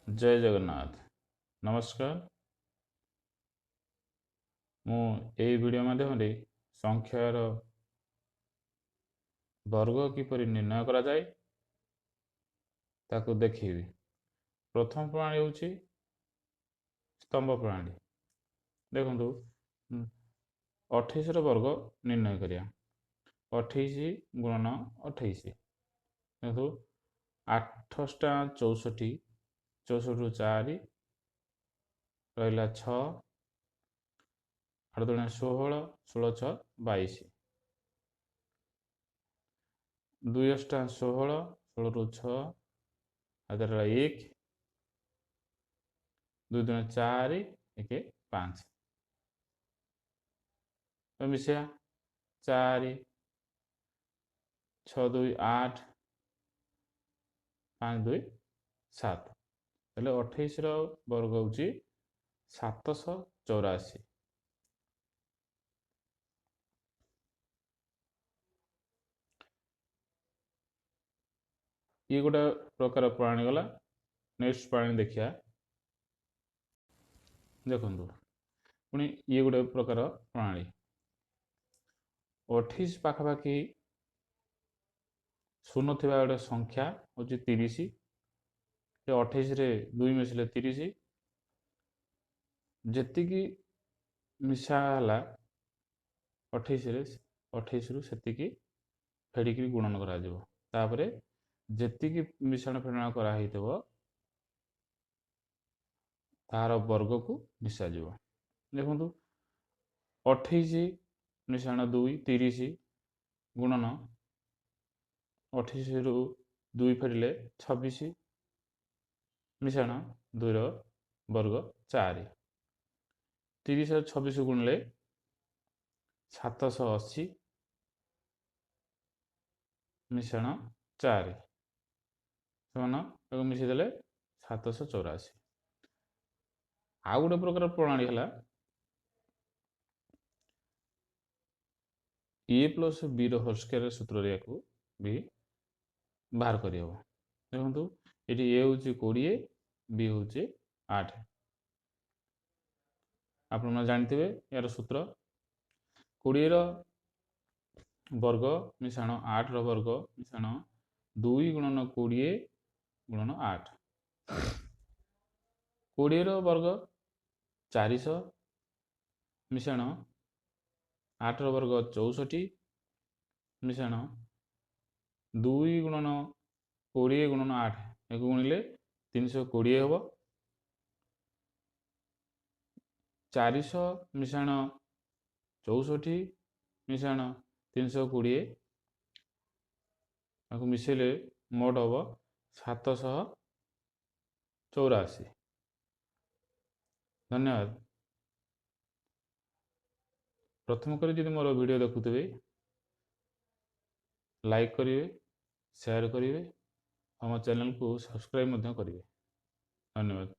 जय जगन्नाथ। नमस्कार। मु एई वीडियो माध्यम संख्यार वर्ग किपरि निर्णय करा जाए ताकू देखिए। प्रथम प्रणाली होची स्तंभ प्रणाली। देखंतु 28 वर्ग निर्णय करिया। 28 गुणन 28 देखो 8 टा 64 64 रु 4 रहिला 6 8 दुणे 16 16 6 22 2 टा 16 16 रु 6 आदर 1 2 दुणे 4 1 5 तो मिसिया 4 6 2 8 5 2 7 हेले 28 रो वर्ग होची 784। ये गोटे प्रकार प्रणाली गला। नेक्स्ट प्रणाली देखिया। देखंतु पुणी ये गोटे प्रकार प्रणाली 28 पाखापाखि शून्य थिबा गोटे संख्या होची 30। 28 रे 2 मिसले 30 जेतिकी मिसा हला 28 रे 28 रु सेतिकी फेडिकी गुणन करा जिवो। तापरे जेतिकी मिश्रण फेडण करा हितबो तार वर्ग को मिसा जिवो। देखंतु 28 मिश्रण 2 30 गुणन 28 रु 2 फेडिले 26 मिश्रण 2 रो वर्ग 4 30 और 26 गुणले 780 मिश्रण 4 समान मिसई देले 784। आ गोटे प्रकार प्रणाली है ए प्लस बी होल स्क्वायर सूत्र भी बाहर कर। देखो ये ए हूँ 20 बी हूँ 8। आप जानते यार सूत्र 20 वर्ग मिश्रण 8 वर्ग मिश्रण 2 गुणन 20 गुणन 8 20 वर्ग 400 मिश्रण 8 वर्ग 64 मिश्रण 2 गुणन 20 गुणन 8 एक गुणिले 320 हम 400 मिश्रण 64 मिश्रण 320 मिसेले मोट हम 784। धन्यवाद। प्रथम कर जब मोर वीडियो देखुवे लाइक करेंगे, शेयर करेंगे, हम चैनल को सब्सक्राइब करेंगे। धन्यवाद।